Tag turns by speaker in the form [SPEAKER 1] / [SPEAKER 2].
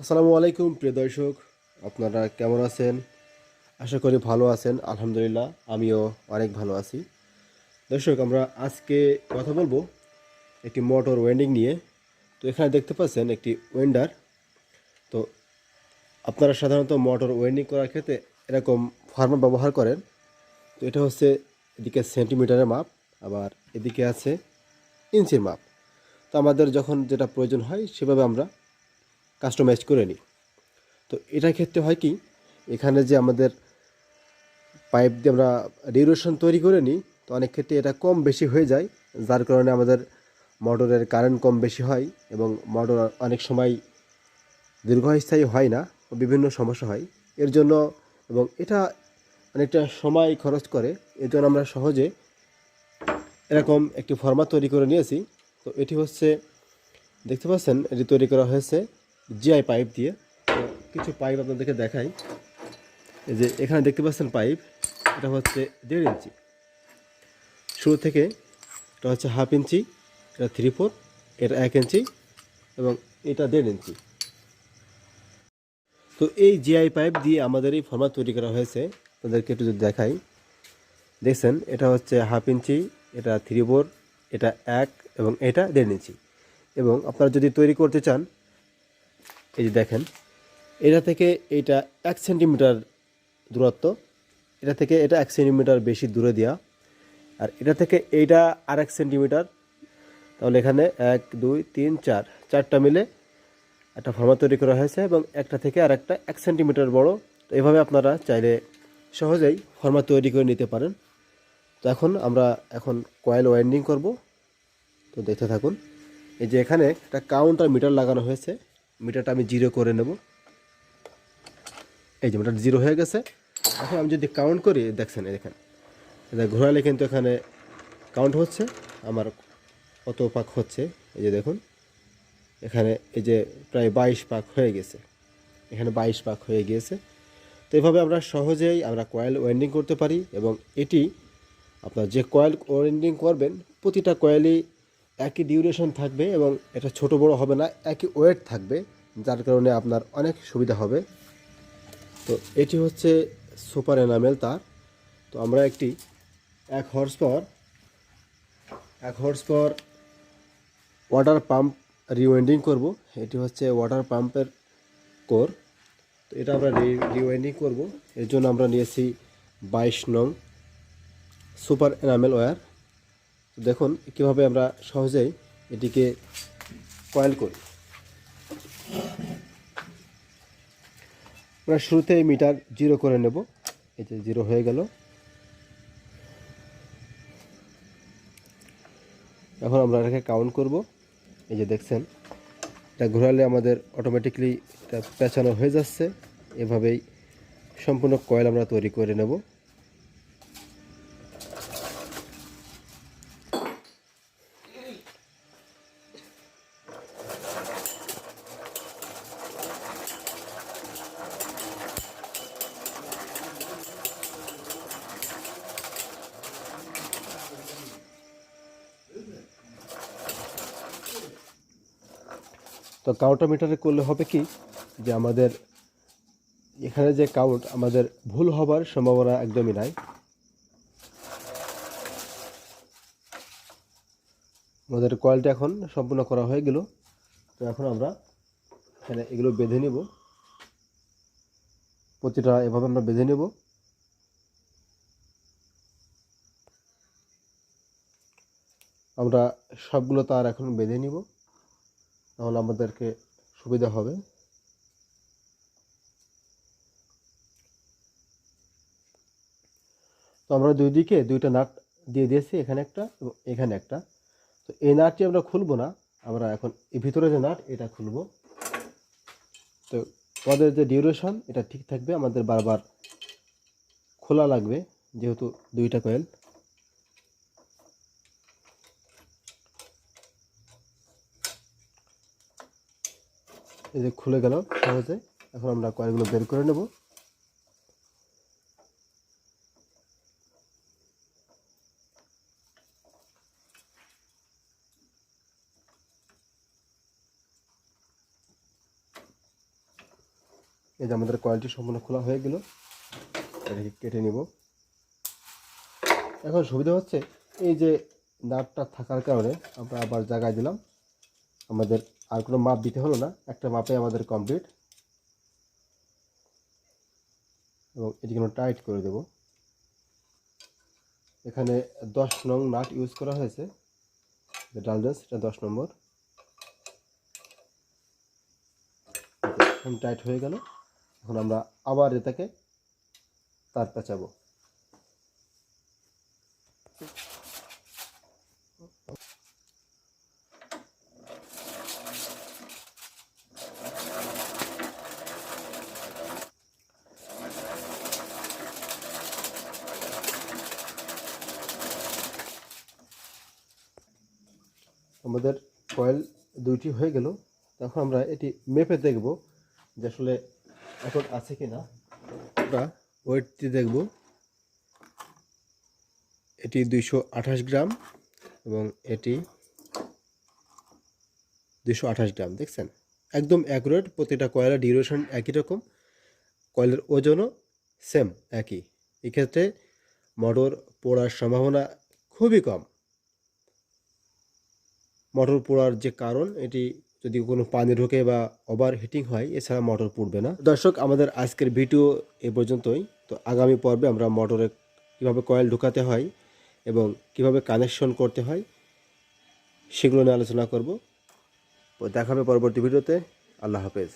[SPEAKER 1] আসসালামু আলাইকুম প্রিয় দর্শক, আপনারা কেমন আছেন? আশা করি ভালো আছেন। আলহামদুলিল্লাহ, আমিও অনেক ভালো আছি। দর্শক, আমরা আজকে কথা বলবো একটি মোটর ওয়েন্ডিং নিয়ে। তো এখানে দেখতে পাচ্ছেন একটি ওয়েন্ডার। তো আপনারা সাধারণত মোটর ওয়েন্ডিং করার ক্ষেত্রে এরকম ফার্মা ব্যবহার করেন। তো এটা হচ্ছে এদিকে সেন্টিমিটারের মাপ, আবার এদিকে আছে ইঞ্চির মাপ। তো আমাদের যখন যেটা প্রয়োজন হয় সেভাবে আমরা কাস্টমাইজ করে নিই। তো এটার ক্ষেত্রে হয় কি, এখানে যে আমাদের পাইপ দিয়ে আমরা ডিউরেশন তৈরি করে নিই, তো অনেক ক্ষেত্রে এটা কম বেশি হয়ে যায়, যার কারণে আমাদের মোটরের কারেন্ট কম বেশি হয় এবং মোটর অনেক সময় দীর্ঘস্থায়ী হয় না, বিভিন্ন সমস্যা হয় এর জন্য। এবং এটা অনেকটা সময় খরচ করে, এর জন্য আমরা সহজে এরকম একটি ফরম্যাট তৈরি করে নিয়েছি। তো এটি হচ্ছে, দেখতে পাচ্ছেন, এটি তৈরি করা হয়েছে জিআই পাইপ দিয়ে। তো কিছু পাইপ আপনাদেরকে দেখাই। এই যে এখানে দেখতে পাচ্ছেন পাইপ, এটা হচ্ছে 1.5 ইঞ্চি। শুরু থেকে এটা হচ্ছে 1/2 ইঞ্চি, এটা 3/4, এটা 1 ইঞ্চি এবং এটা 1.5 ইঞ্চি। তো এই জিআই পাইপ দিয়ে আমাদের এই ফরম্যাট তৈরি করা হয়েছে। তাদেরকে একটু যদি দেখাই, দেখছেন এটা হচ্ছে 1/2 ইঞ্চি, এটা 3/4, এটা 1 এবং এটা 1.5 ইঞ্চি। এবং আপনারা যদি তৈরি করতে চান, এই যে দেখেন, এটা থেকে এইটা 1 সেন্টিমিটার দূরত্ব, এটা থেকে এটা 1 সেন্টিমিটার বেশি দূরে দেওয়া, আর এটা থেকে এইটা আর 1 সেন্টিমিটার। তাহলে এখানে 1 2 3 4 চারটা মিলে একটা ফর্মা তৈরি করা হয়েছে এবং একটা থেকে আর একটা 1 সেন্টিমিটার বড়। তো এভাবে আপনারা চাইলে সহজেই ফর্মা তৈরি করে নিতে পারেন। তো আমরা এখন কয়েল ওয়াইন্ডিং করব। তো দেখতে থাকুন। এই যে এখানে একটা কাউন্টার মিটার লাগানো হয়েছে, মিটারটা আমি 0 করে নেব। এই যে মিটার 0 হয়ে গেছে। এখন আমি যদি কাউন্ট করি, দেখছেন এখানে এটা ঘোরালে কিন্তু এখানে কাউন্ট হচ্ছে আমার কত পাক হচ্ছে। এই যে দেখুন, এখানে এই যে প্রায় 22 পাক হয়ে গেছে, এখানে 22 পাক হয়ে গিয়েছে। তো এভাবে আমরা সহজেই কয়েল ওয়েন্ডিং করতে পারি। এবং এটি আপনার যে কয়েল ওয়েন্ডিং করবেন, প্রতিটা কয়েলই একই ডিউরেশন থাকবে এবং এটা ছোট বড় হবে না, একই ওয়েট থাকবে, যার কারণে আপনার অনেক সুবিধা হবে। তো এটি হচ্ছে সুপার এনামেল তার। তো আমরা একটি 1 হর্স পাওয়ার ওয়াটার পাম্প রিওয়েন্ডিং করব। এটি হচ্ছে ওয়াটার পাম্পের কোর। তো এটা আমরা রিওয়াইন্ডিং করব। এর জন্য আমরা নিয়েছি 22 নং সুপার এনামেল ওয়্যার। দেখুন কীভাবে আমরা সহজেই এটিকে কয়েল করি। আমরা শুরুতে মিটার 0 করে নেব। এই যে 0 হয়ে গেল। এখন আমরা এটাকে কাউন্ট করব। এই যে দেখছেন, এটা ঘোরালে আমাদের অটোমেটিকলি এটা পেঁচানো হয়ে যাচ্ছে। এভাবেই সম্পূর্ণ কয়েল আমরা তৈরি করে নেব। তো কাউন্টার মিটারে করলে হবে কি, যে আমাদের এখানে যে কাউন্ট, আমাদের ভুল হবার সম্ভাবনা একদমই নাই। আমাদের কয়েলটা এখন সম্পূর্ণ করা হয়ে গেল। তো এখন আমরা এখানে এগুলো বেঁধে নেব। প্রতিটা এভাবে আমরা বেঁধে নেব। আমরা সবগুলো তার এখন বেঁধে নিব, তাহলে আমাদেরকে সুবিধা হবে। তো আমরা দুই দিকে দুইটা নাট দিয়ে দিয়েছি, এখানে একটা এবং এখানে একটা। তো এই নাটটি আমরা খুলবো না, আমরা এখন এই ভিতরে যে নাট, এটা খুলবো। তো আমাদের যে ডিউরেশন, এটা ঠিক থাকবে, আমাদের বারবার খোলা লাগবে যেহেতু দুইটা কয়েল। এই যে খুলে গেল সহজে। এখন আমরা কয়েলগুলো বের করে নেব। এই যে আমাদের কয়েলটি সম্পূর্ণ খোলা হয়ে গেল, এটাকে কেটে নিব। এখন সুবিধা হচ্ছে এই যে নাটটা থাকার কারণে আমরা আবার জায়গায় দিলাম, আমাদের আর কোনো মাপ দিতে হলো না, একটা মাপে আমাদের কমপ্লিট। এবং এটিকে টাইট করে দেব। এখানে 10 নং নাট ইউজ করা হয়েছে, ডালডেন্স এটা 10 নম্বর। এখন টাইট হয়ে গেল। এখন আমরা আবার এটাকে তার পেঁচাবো। আমাদের কয়েল দুইটি হয়ে গেল। তখন আমরা এটি মেপে দেখব যে আসলে এখন আছে কি না। আমরা ওয়েটটি দেখব, এটি 228 গ্রাম এবং এটি 228 গ্রাম। দেখছেন একদম অ্যাকুরেট, প্রতিটা কয়েলের ডিউরেশন একই রকম, কয়েলের ওজনও সেম একই। এক্ষেত্রে মোটর পোড়ার সম্ভাবনা খুবই কম। মোটর পোড়ার যে কারণ, এটি যদি কোনো পানি ঢোকে বা ওভার হিটিং হয়, এছাড়া মোটর পুড়বে না। দর্শক, আমাদের আজকের ভিডিও এ পর্যন্তই। তো আগামী পর্বে আমরা মোটরে কীভাবে কয়েল ঢোকাতে হয় এবং কিভাবে কানেকশন করতে হয় সেগুলো নিয়ে আলোচনা করব। দেখা হবে পরবর্তী ভিডিওতে। আল্লাহ হাফেজ।